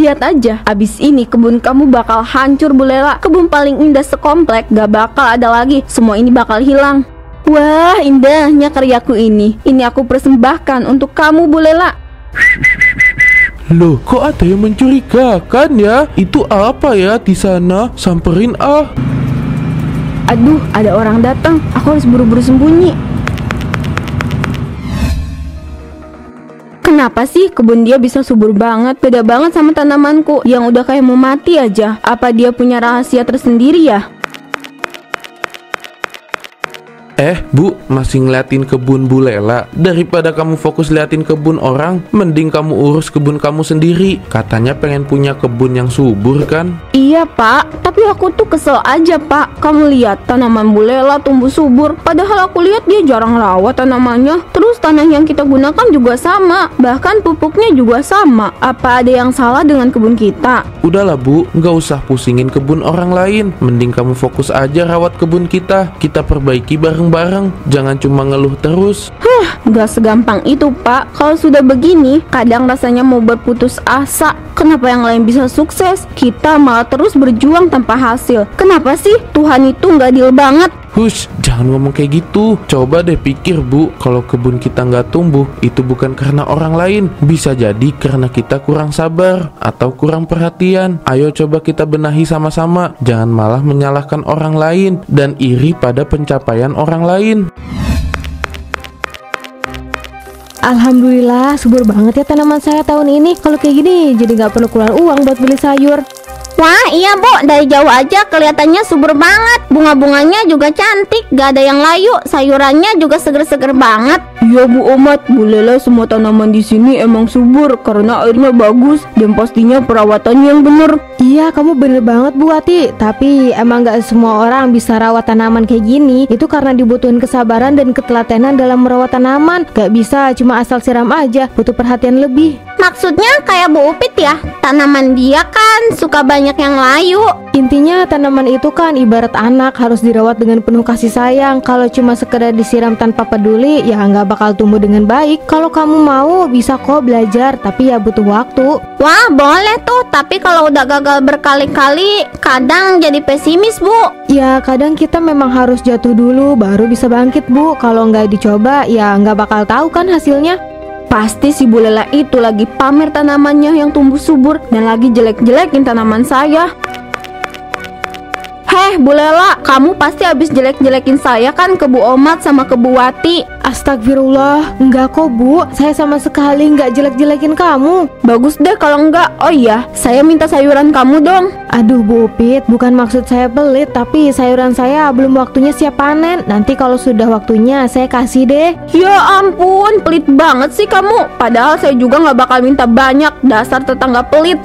Lihat aja, abis ini kebun kamu bakal hancur Bu Lela. Kebun paling indah sekomplek gak bakal ada lagi. Semua ini bakal hilang. Wah, indahnya karyaku ini. Ini aku persembahkan untuk kamu Bu Lela. Loh, kok ada yang mencurigakan ya? Itu apa ya di sana? Samperin ah. Aduh, ada orang datang. Aku harus buru-buru sembunyi. Kenapa sih kebun dia bisa subur banget? Beda banget sama tanamanku yang udah kayak mau mati aja. Apa dia punya rahasia tersendiri ya? Bu, masih ngeliatin kebun Bu Lela? Daripada kamu fokus liatin kebun orang, mending kamu urus kebun kamu sendiri. Katanya pengen punya kebun yang subur kan? Iya Pak, tapi aku tuh kesel aja Pak. Kamu lihat tanaman Bu Lela tumbuh subur, padahal aku lihat dia jarang rawat tanamannya. Terus tanah yang kita gunakan juga sama, bahkan pupuknya juga sama. Apa ada yang salah dengan kebun kita? Udahlah Bu, nggak usah pusingin kebun orang lain. Mending kamu fokus aja rawat kebun kita. Kita perbaiki bareng-bareng, jangan cuma ngeluh terus. Gak segampang itu Pak. Kalau sudah begini, kadang rasanya mau berputus asa. Kenapa yang lain bisa sukses, kita malah terus berjuang tanpa hasil? Kenapa sih Tuhan itu gak adil banget? Hush, jangan ngomong kayak gitu. Coba deh pikir Bu, kalau kebun kita nggak tumbuh, itu bukan karena orang lain. Bisa jadi karena kita kurang sabar atau kurang perhatian. Ayo coba kita benahi sama-sama. Jangan malah menyalahkan orang lain dan iri pada pencapaian orang lain. Alhamdulillah, subur banget ya tanaman saya tahun ini. Kalau kayak gini, jadi nggak perlu keluar uang buat beli sayur. Wah iya Bu, dari jauh aja kelihatannya subur banget. Bunga-bunganya juga cantik, gak ada yang layu. Sayurannya juga seger-seger banget. Iya Bu Omat, Bu Lela semua tanaman di sini emang subur karena airnya bagus dan pastinya perawatannya yang bener. Iya, kamu bener banget Bu Wati. Tapi emang gak semua orang bisa rawat tanaman kayak gini. Itu karena dibutuhin kesabaran dan ketelatenan dalam merawat tanaman. Gak bisa cuma asal siram aja, butuh perhatian lebih. Maksudnya kayak Bu Upit ya? Tanaman dia kan suka banyak yang layu. Intinya tanaman itu kan ibarat anak, harus dirawat dengan penuh kasih sayang. Kalau cuma sekedar disiram tanpa peduli, ya nggak bakal tumbuh dengan baik. Kalau kamu mau, bisa kok belajar, tapi ya butuh waktu. Wah boleh tuh, tapi kalau udah gagal berkali-kali, kadang jadi pesimis Bu. Ya kadang kita memang harus jatuh dulu, baru bisa bangkit Bu. Kalau nggak dicoba, ya nggak bakal tahu kan hasilnya. Pasti si Bu Lela itu lagi pamer tanamannya yang tumbuh subur dan lagi jelek-jelekin tanaman saya. Heh Bu Lela, kamu pasti habis jelek-jelekin saya kan ke Bu Omat sama ke Bu Wati. Astagfirullah, enggak kok Bu, saya sama sekali nggak jelek-jelekin kamu. Bagus deh kalau enggak. Oh iya, saya minta sayuran kamu dong. Aduh Bu Upit, bukan maksud saya pelit, tapi sayuran saya belum waktunya siap panen. Nanti kalau sudah waktunya saya kasih deh. Ya ampun, pelit banget sih kamu. Padahal saya juga nggak bakal minta banyak, dasar tetangga pelit.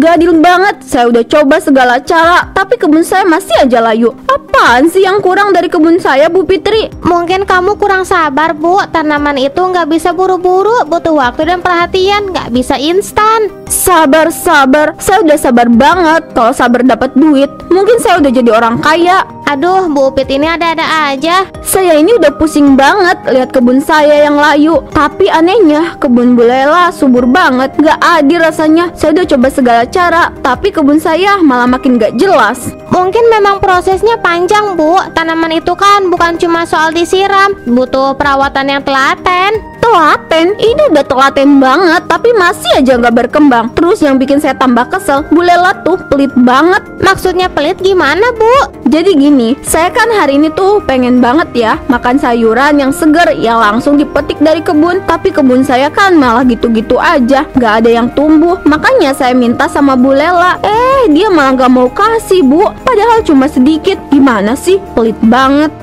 Gak adil banget, saya udah coba segala cara, tapi kebun saya masih aja layu. Apaan sih yang kurang dari kebun saya Bu Fitri? Mungkin kamu kurang sabar Bu, tanaman itu nggak bisa buru-buru, butuh waktu dan perhatian, nggak bisa instan. Sabar, saya udah sabar banget. Kalau sabar dapat duit, mungkin saya udah jadi orang kaya. Aduh Bu Upit ini ada-ada aja. Saya ini udah pusing banget lihat kebun saya yang layu. Tapi anehnya kebun Bu Lela subur banget. Gak adil rasanya. Saya udah coba segala cara, tapi kebun saya malah makin gak jelas. Mungkin memang prosesnya panjang Bu. Tanaman itu kan bukan cuma soal disiram, butuh perawatan yang telaten. Telaten? Ini udah telaten banget, tapi masih aja gak berkembang. Terus yang bikin saya tambah kesel, Bu Lela tuh pelit banget. Maksudnya pelit gimana Bu? Jadi gini, saya kan hari ini tuh pengen banget ya makan sayuran yang seger yang langsung dipetik dari kebun. Tapi kebun saya kan malah gitu-gitu aja, gak ada yang tumbuh. Makanya saya minta sama Bu Lela, dia malah gak mau kasih Bu. Padahal cuma sedikit. Gimana sih? Pelit banget.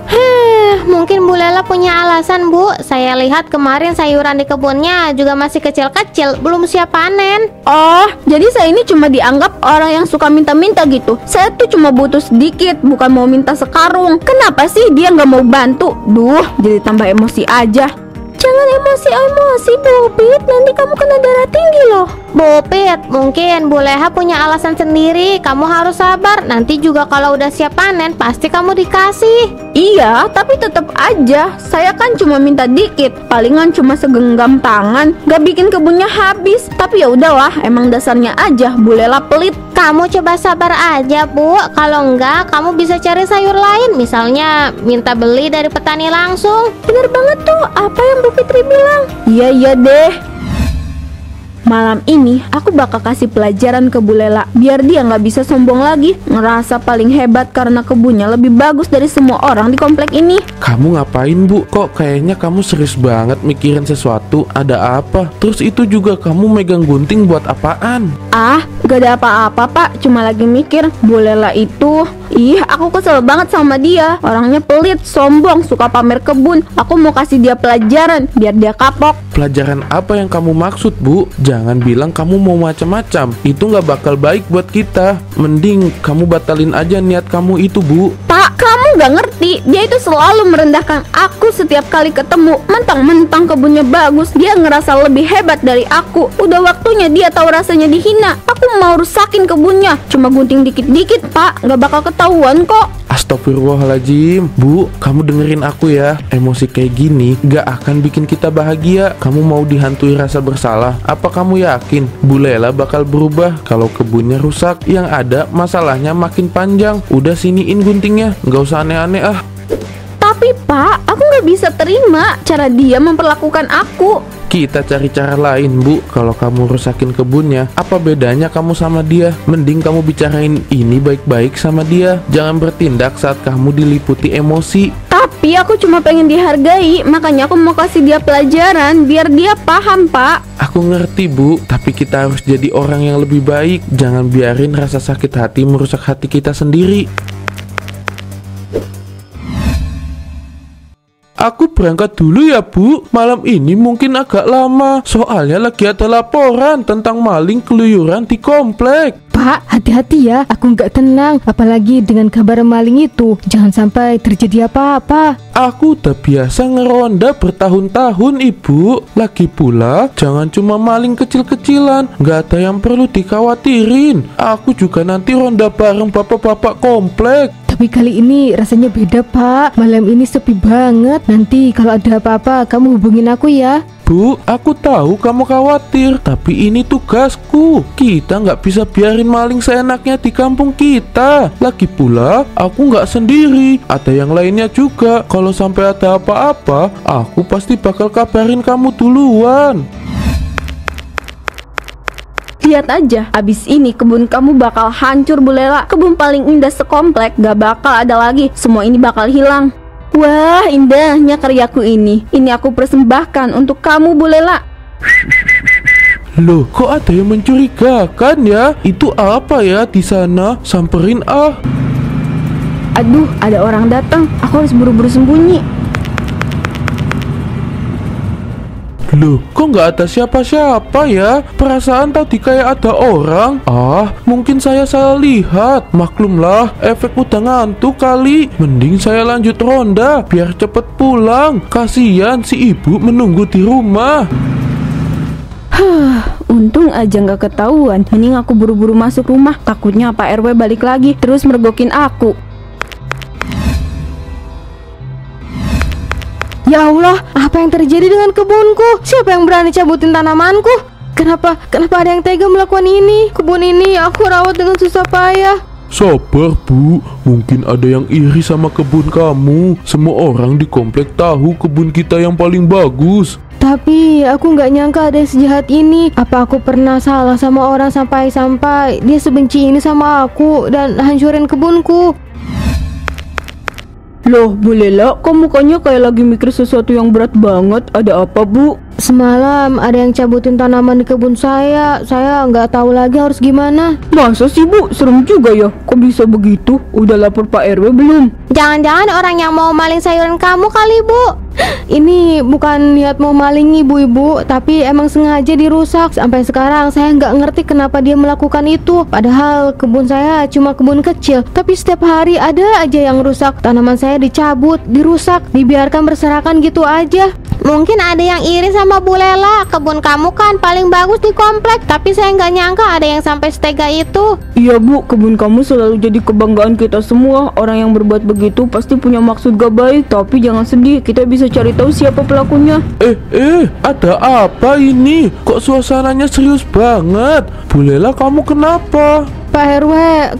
Mungkin Bu Lela punya alasan Bu. Saya lihat kemarin sayuran di kebunnya juga masih kecil-kecil, belum siap panen. Oh, jadi saya ini cuma dianggap orang yang suka minta-minta gitu. Saya tuh cuma butuh sedikit, bukan mau minta sekarung. Kenapa sih dia nggak mau bantu? Duh, jadi tambah emosi aja. jangan emosi-emosi, Bupit. Nanti kamu kena darah tinggi loh. Bupit, mungkin Bu Leha punya alasan sendiri. Kamu harus sabar. Nanti juga kalau udah siap panen, pasti kamu dikasih. Iya, tapi tetap aja. Saya kan cuma minta dikit. Palingan cuma segenggam tangan, gak bikin kebunnya habis. Tapi ya udahlah, emang dasarnya aja Bu Lela pelit. Kamu coba sabar aja, Bu. Kalau enggak, kamu bisa cari sayur lain. Misalnya minta beli dari petani langsung. Bener banget tuh, apa yang Bu Fitri bilang. Iya deh. Malam ini aku bakal kasih pelajaran ke Bu Lela, biar dia nggak bisa sombong lagi, ngerasa paling hebat karena kebunnya lebih bagus dari semua orang di komplek ini. Kamu ngapain, Bu? Kok kayaknya kamu serius banget mikirin sesuatu? Ada apa? Terus itu juga kamu megang gunting buat apaan? Ah, gak ada apa-apa Pak, cuma lagi mikir Bu Lela itu. Ih, aku kesel banget sama dia. Orangnya pelit, sombong, suka pamer kebun. Aku mau kasih dia pelajaran biar dia kapok. Pelajaran apa yang kamu maksud, Bu? Jangan bilang kamu mau macam-macam. Itu nggak bakal baik buat kita. Mending kamu batalin aja niat kamu itu, Bu. Pak, kamu gak ngerti. Dia itu selalu merendahkan aku setiap kali ketemu. Mentang-mentang kebunnya bagus, dia ngerasa lebih hebat dari aku. Udah waktunya dia tahu rasanya dihina. Aku mau rusakin kebunnya. Cuma gunting dikit-dikit, Pak. Gak bakal ketahuan kok. Astagfirullahaladzim. Bu, kamu dengerin aku ya. Emosi kayak gini gak akan bikin kita bahagia. Kamu mau dihantui rasa bersalah? Apa kamu yakin Bu Lela bakal berubah kalau kebunnya rusak? Yang ada masalahnya makin panjang. Udah siniin guntingnya, gak usah aneh-aneh ah. Tapi Pak, aku gak bisa terima cara dia memperlakukan aku. Kita cari cara lain, Bu. Kalau kamu rusakin kebunnya, apa bedanya kamu sama dia? Mending kamu bicarain ini baik-baik sama dia. Jangan bertindak saat kamu diliputi emosi. Tapi aku cuma pengen dihargai. Makanya aku mau kasih dia pelajaran biar dia paham, Pak. Aku ngerti, Bu. Tapi kita harus jadi orang yang lebih baik. Jangan biarin rasa sakit hati merusak hati kita sendiri. Aku berangkat dulu ya, Bu. Malam ini mungkin agak lama. Soalnya lagi ada laporan tentang maling keluyuran di komplek. Pak, hati-hati ya. Aku nggak tenang. Apalagi dengan kabar maling itu. Jangan sampai terjadi apa-apa. Aku udah biasa ngeronda bertahun-tahun, Ibu. Lagi pula, jangan cuma maling kecil-kecilan. Nggak ada yang perlu dikhawatirin. Aku juga nanti ronda bareng bapak-bapak komplek. Tapi kali ini rasanya beda, Pak. Malam ini sepi banget. Nanti kalau ada apa-apa, kamu hubungin aku ya. Bu, aku tahu kamu khawatir, tapi ini tugasku. Kita nggak bisa biarin maling seenaknya di kampung kita. Lagi pula, aku nggak sendiri. Ada yang lainnya juga. Kalau sampai ada apa-apa, aku pasti bakal kabarin kamu duluan. Lihat aja, abis ini kebun kamu bakal hancur, Bu Lela. Kebun paling indah sekomplek gak bakal ada lagi. Semua ini bakal hilang. Wah, indahnya karyaku ini. Ini aku persembahkan untuk kamu, Bu Lela. Loh, kok ada yang mencurigakan ya? Itu apa ya di sana? Samperin ah. Aduh, ada orang datang. Aku harus buru-buru sembunyi. Loh, kok nggak ada siapa-siapa ya? Perasaan tadi kayak ada orang. Ah, mungkin saya salah lihat. Maklumlah, efek udah ngantuk kali. Mending saya lanjut ronda biar cepet pulang. Kasihan si ibu menunggu di rumah. Untung aja nggak ketahuan. Mending aku buru-buru masuk rumah. Takutnya Pak RW balik lagi terus mergokin aku. Ya Allah, apa yang terjadi dengan kebunku? Siapa yang berani cabutin tanamanku? Kenapa ada yang tega melakukan ini? Kebun ini aku rawat dengan susah payah. Sabar, Bu. Mungkin ada yang iri sama kebun kamu. Semua orang di komplek tahu kebun kita yang paling bagus. Tapi aku nggak nyangka ada yang sejahat ini. Apa aku pernah salah sama orang sampai dia sebenci ini sama aku dan hancurin kebunku? Loh, Bu Lela, kok mukanya kayak lagi mikir sesuatu yang berat banget? Ada apa, Bu? Semalam ada yang cabutin tanaman di kebun saya. Saya nggak tahu lagi harus gimana. Masa sih, Bu? Serem juga ya. Kok bisa begitu? Udah lapor Pak RW belum? Jangan-jangan orang yang mau maling sayuran kamu kali, Bu. Ini bukan niat mau maling ibu-ibu, tapi emang sengaja dirusak. Sampai sekarang saya nggak ngerti kenapa dia melakukan itu. Padahal kebun saya cuma kebun kecil, tapi setiap hari ada aja yang rusak. Tanaman saya dicabut, dirusak, dibiarkan berserakan gitu aja. Mungkin ada yang iri sama Bu Lela. Kebun kamu kan paling bagus di komplek, tapi saya nggak nyangka ada yang sampai setega itu. Iya Bu, kebun kamu selalu jadi kebanggaan kita semua. Orang yang berbuat begitu pasti punya maksud gak baik. Tapi jangan sedih, kita bisa cari tahu siapa pelakunya. Ada apa ini? Kok suasananya serius banget? Bu Lela, kamu kenapa? Pak RW,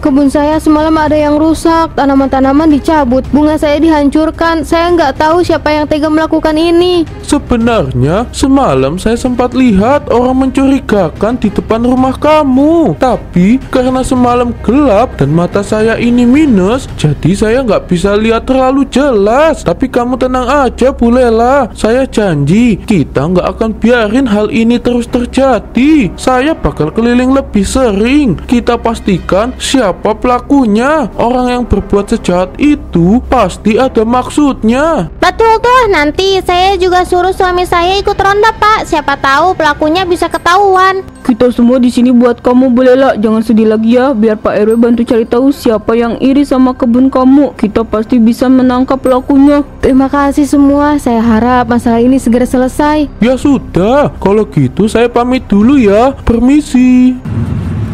kebun saya semalam ada yang rusak, tanaman-tanaman dicabut, bunga saya dihancurkan. Saya nggak tahu siapa yang tega melakukan ini. Sebenarnya semalam saya sempat lihat orang mencurigakan di depan rumah kamu. Tapi karena semalam gelap dan mata saya ini minus, jadi saya nggak bisa lihat terlalu jelas. Tapi kamu tenang aja Bu Lela, saya janji kita nggak akan biarin hal ini terus terjadi. Saya bakal keliling lebih sering. Kita pastikan siapa pelakunya. Orang yang berbuat sejahat itu pasti ada maksudnya. Betul tuh, nanti saya juga suruh suami saya ikut ronda Pak. Siapa tahu pelakunya bisa ketahuan. Kita semua di sini buat kamu Bu Lela. Jangan sedih lagi ya, biar Pak RW bantu cari tahu siapa yang iri sama kebun kamu. Kita pasti bisa menangkap pelakunya. Terima kasih semua, saya harap masalah ini segera selesai. Ya sudah, kalau gitu saya pamit dulu ya. Permisi.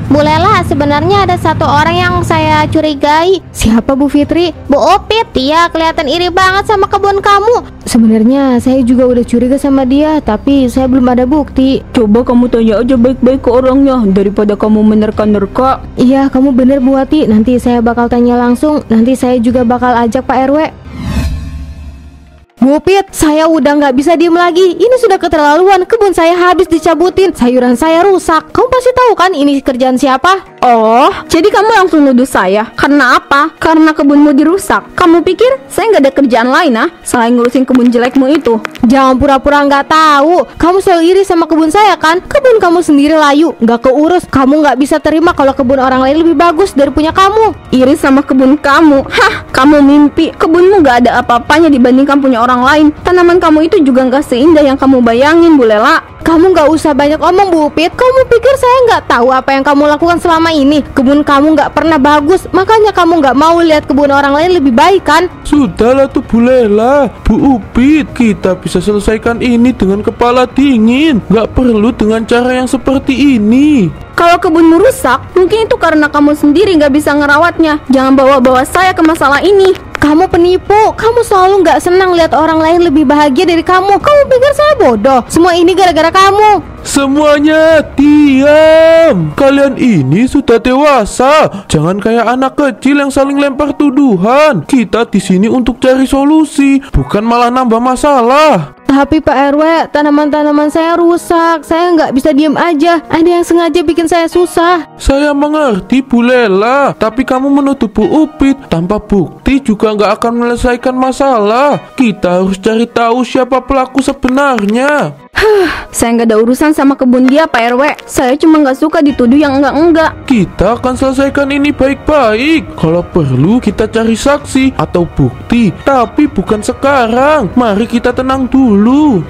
Bu Lela, sebenarnya ada satu orang yang saya curigai. Siapa Bu Fitri? Bu Opit, dia kelihatan iri banget sama kebun kamu. Sebenarnya saya juga udah curiga sama dia, tapi saya belum ada bukti. Coba kamu tanya aja baik-baik ke orangnya daripada kamu menerka-nerka. Iya, kamu bener Bu Wati, nanti saya bakal tanya langsung. Nanti saya juga bakal ajak Pak RW. Bu Pit, saya udah nggak bisa diem lagi. Ini sudah keterlaluan. Kebun saya habis dicabutin, sayuran saya rusak. Kamu pasti tahu kan ini kerjaan siapa? Oh, jadi kamu langsung nuduh saya. Karena apa? Karena kebunmu dirusak. Kamu pikir saya nggak ada kerjaan lain selain ngurusin kebun jelekmu itu? Jangan pura-pura nggak tahu. Kamu selalu iri sama kebun saya kan? Kebun kamu sendiri layu, nggak keurus. Kamu nggak bisa terima kalau kebun orang lain lebih bagus dari punya kamu. Iri sama kebun kamu? Hah, kamu mimpi. Kebunmu nggak ada apa-apanya dibandingkan punya orang lain. Tanaman kamu itu juga nggak seindah yang kamu bayangin, Bu Lela. Kamu nggak usah banyak omong Bu Pit. Kamu pikir saya nggak tahu apa yang kamu lakukan selama ini? Kebun kamu nggak pernah bagus, makanya kamu nggak mau lihat kebun orang lain lebih baik kan? Sudahlah tuh Bu Lela, Bu Upit, kita bisa selesaikan ini dengan kepala dingin. Nggak perlu dengan cara yang seperti ini. Kalau kebunmu rusak, mungkin itu karena kamu sendiri nggak bisa ngerawatnya. Jangan bawa-bawa saya ke masalah ini. Kamu penipu, kamu selalu nggak senang lihat orang lain lebih bahagia dari kamu. Kamu pikir saya bodoh? Semua ini gara-gara kamu. Semuanya diam. Kalian ini sudah dewasa. Jangan kayak anak kecil yang saling lempar tuduhan. Kita di sini untuk cari solusi, bukan malah nambah masalah. Tapi Pak RW, tanaman-tanaman saya rusak. Saya nggak bisa diem aja. Ada yang sengaja bikin saya susah. Saya mengerti Bu Lela, tapi kamu menuduh Bu Upit tanpa bukti juga nggak akan menyelesaikan masalah. Kita harus cari tahu siapa pelaku sebenarnya. Saya nggak ada urusan sama kebun dia, Pak RW. Saya cuma nggak suka dituduh yang enggak-enggak. Kita akan selesaikan ini baik-baik. Kalau perlu kita cari saksi atau bukti, tapi bukan sekarang. Mari kita tenang dulu.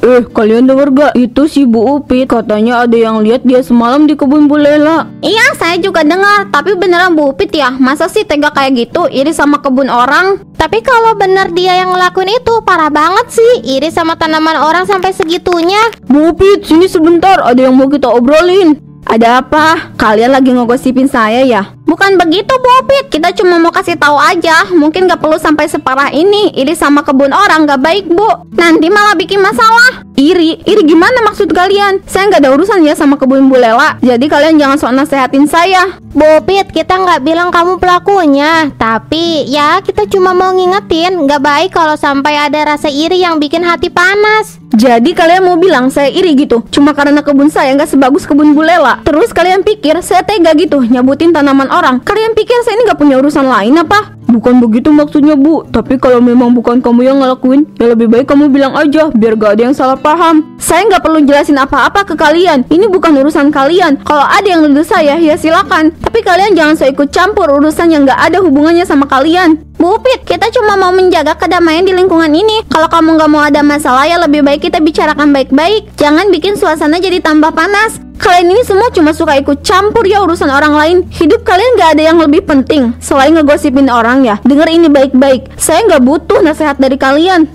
Kalian denger gak? Itu si Bu Upit katanya ada yang lihat dia semalam di kebun Bu Lela. Iya, saya juga dengar. Tapi beneran Bu Upit ya? Masa sih tega kayak gitu, iri sama kebun orang? Tapi kalau benar dia yang ngelakuin itu, parah banget sih. Iri sama tanaman orang sampai segitunya. Bu Upit, sini sebentar, ada yang mau kita obrolin. Ada apa? Kalian lagi ngegosipin saya ya? Bukan begitu Bu Upit, kita cuma mau kasih tahu aja. Mungkin gak perlu sampai separah ini. Iri sama kebun orang gak baik Bu, nanti malah bikin masalah. Iri gimana maksud kalian? Saya nggak ada urusan ya sama kebun Bu Lela. Jadi kalian jangan sok nasehatin saya. Bu Upit, kita nggak bilang kamu pelakunya. Tapi ya kita cuma mau ngingetin, nggak baik kalau sampai ada rasa iri yang bikin hati panas. Jadi kalian mau bilang saya iri gitu cuma karena kebun saya nggak sebagus kebun Bu Lela? Terus kalian pikir saya tega gitu nyabutin tanaman orang? Kalian pikir saya ini nggak punya urusan lain apa? Bukan begitu maksudnya Bu. Tapi kalau memang bukan kamu yang ngelakuin, ya lebih baik kamu bilang aja, biar gak ada yang salah paham. Saya nggak perlu jelasin apa-apa ke kalian. Ini bukan urusan kalian. Kalau ada yang nuduh saya, ya silakan. Tapi kalian jangan sok ikut campur urusan yang nggak ada hubungannya sama kalian. Bu Upit, kita cuma mau menjaga kedamaian di lingkungan ini. Kalau kamu nggak mau ada masalah, ya lebih baik kita bicarakan baik-baik. Jangan bikin suasana jadi tambah panas. Kalian ini semua cuma suka ikut campur ya urusan orang lain. Hidup kalian gak ada yang lebih penting selain ngegosipin orang ya. Dengar ini baik-baik, saya gak butuh nasihat dari kalian.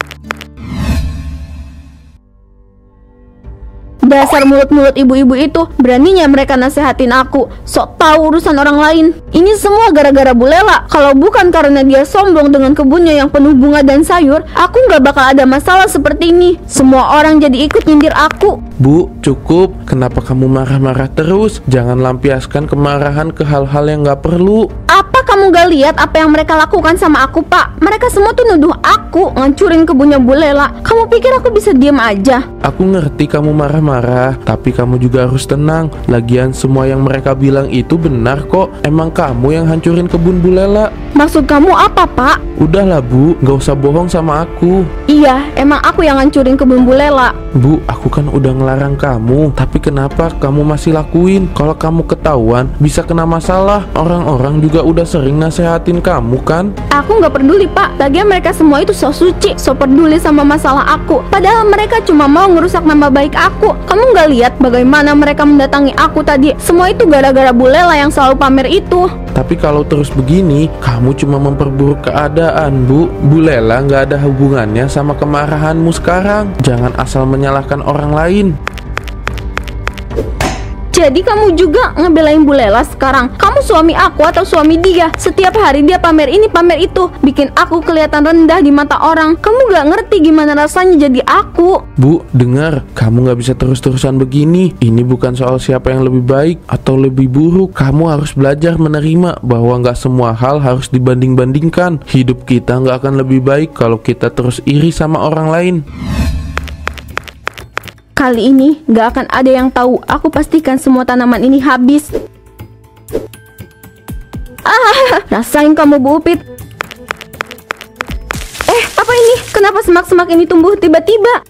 Dasar mulut-mulut ibu-ibu itu, beraninya mereka nasehatin aku, sok tahu urusan orang lain. Ini semua gara-gara Bu Lela. Kalau bukan karena dia sombong dengan kebunnya yang penuh bunga dan sayur, aku nggak bakal ada masalah seperti ini. Semua orang jadi ikut nyindir aku. Bu, cukup. Kenapa kamu marah-marah terus? Jangan lampiaskan kemarahan ke hal-hal yang gak perlu. Apa kamu gak lihat apa yang mereka lakukan sama aku, Pak? Mereka semua tuh nuduh aku ngancurin kebunnya Bu Lela. Kamu pikir aku bisa diam aja? Aku ngerti kamu marah-marah, tapi kamu juga harus tenang. Lagian semua yang mereka bilang itu benar kok. Emang kamu yang hancurin kebun Bu Lela. Maksud kamu apa, Pak? Udahlah Bu, gak usah bohong sama aku. Iya, emang aku yang ngancurin kebun Bu Lela. Bu, aku kan udah ngelarang kamu, tapi kenapa kamu masih lakuin? Kalau kamu ketahuan, bisa kena masalah. Orang-orang juga udah sering nasehatin kamu kan? Aku nggak peduli, Pak. Lagian mereka semua itu so suci, so peduli sama masalah aku. Padahal mereka cuma mau ngerusak nama baik aku. Kamu nggak lihat bagaimana mereka mendatangi aku tadi? Semua itu gara-gara Bu Lela yang selalu pamer itu. Tapi kalau terus begini, kamu cuma memperburuk keadaan, Bu. Bu Lela nggak ada hubungannya sama kemarahanmu sekarang. Jangan asal menyalahkan orang lain. Jadi kamu juga ngebelain Bu Lela sekarang? Kamu suami aku atau suami dia? Setiap hari dia pamer ini pamer itu, bikin aku kelihatan rendah di mata orang. Kamu gak ngerti gimana rasanya jadi aku. Bu, dengar, kamu gak bisa terus-terusan begini. Ini bukan soal siapa yang lebih baik atau lebih buruk. Kamu harus belajar menerima bahwa gak semua hal harus dibanding-bandingkan. Hidup kita gak akan lebih baik kalau kita terus iri sama orang lain. Kali ini gak akan ada yang tahu. Aku pastikan semua tanaman ini habis. Rasain kamu, Bu Upit. Apa ini? Kenapa semak-semak ini tumbuh tiba-tiba?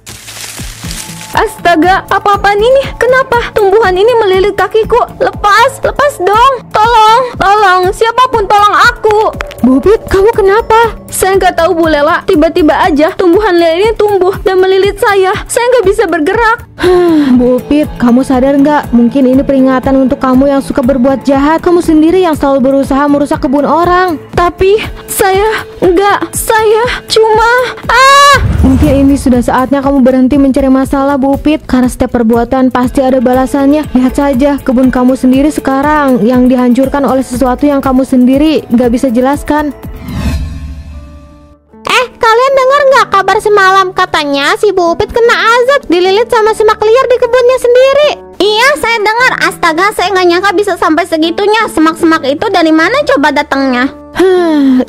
Astaga, apa-apaan ini? Kenapa tumbuhan ini melilit kakiku? Lepas dong. Tolong, siapapun tolong aku. Bu Upit, kamu kenapa? Saya nggak tahu, Bu Lela. Tiba-tiba aja tumbuhan liar ini tumbuh dan melilit saya. Saya nggak bisa bergerak. Bu Upit, kamu sadar nggak? Mungkin ini peringatan untuk kamu yang suka berbuat jahat. Kamu sendiri yang selalu berusaha merusak kebun orang. Tapi saya cuma Mungkin ini sudah saatnya kamu berhenti mencari masalah, Bu Upit. Karena setiap perbuatan pasti ada balasannya. Lihat saja kebun kamu sendiri sekarang yang dihancurkan oleh sesuatu yang kamu sendiri nggak bisa jelaskan. Kalian dengar nggak kabar semalam? Katanya si Bu Upit kena azab, dililit sama semak liar di kebunnya sendiri. Iya, saya dengar. Astaga, saya nggak nyangka bisa sampai segitunya. Semak-semak itu dari mana coba datangnya?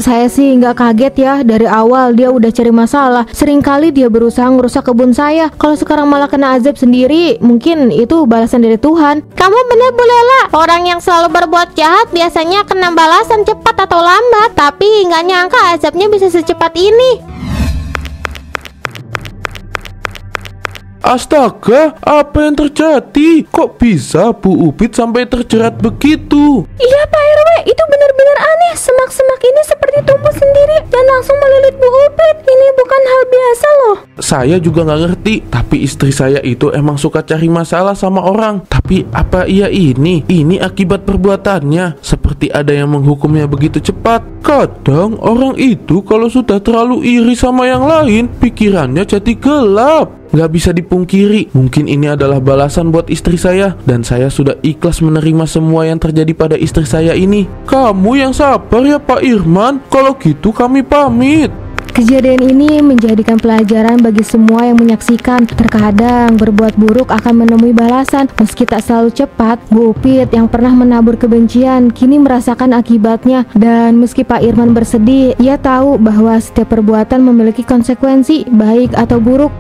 Saya sih nggak kaget ya. Dari awal dia udah cari masalah. Seringkali dia berusaha ngerusak kebun saya. Kalau sekarang malah kena azab sendiri, mungkin itu balasan dari Tuhan. Kamu benar, Bu Lela. Orang yang selalu berbuat jahat biasanya kena balasan cepat atau lambat. Tapi nggak nyangka azabnya bisa secepat ini. Astaga, apa yang terjadi? Kok bisa Bu Upit sampai terjerat begitu? Iya, Pak RW, itu benar-benar aneh. Semak-semak ini seperti tumbuh sendiri dan langsung melilit Bu Upit. Ini bukan hal biasa loh. Saya juga nggak ngerti, tapi istri saya itu emang suka cari masalah sama orang. Tapi apa iya ini akibat perbuatannya? Seperti ada yang menghukumnya begitu cepat. Kadang orang itu kalau sudah terlalu iri sama yang lain, pikirannya jadi gelap. Gak bisa dipungkiri, mungkin ini adalah balasan buat istri saya. Dan saya sudah ikhlas menerima semua yang terjadi pada istri saya ini. Kamu yang sabar ya Pak Irman. Kalau gitu kami pamit. Kejadian ini menjadikan pelajaran bagi semua yang menyaksikan. Terkadang berbuat buruk akan menemui balasan. Meski tak selalu cepat, Bu Upit yang pernah menabur kebencian kini merasakan akibatnya. Dan meski Pak Irman bersedih, ia tahu bahwa setiap perbuatan memiliki konsekuensi, baik atau buruk.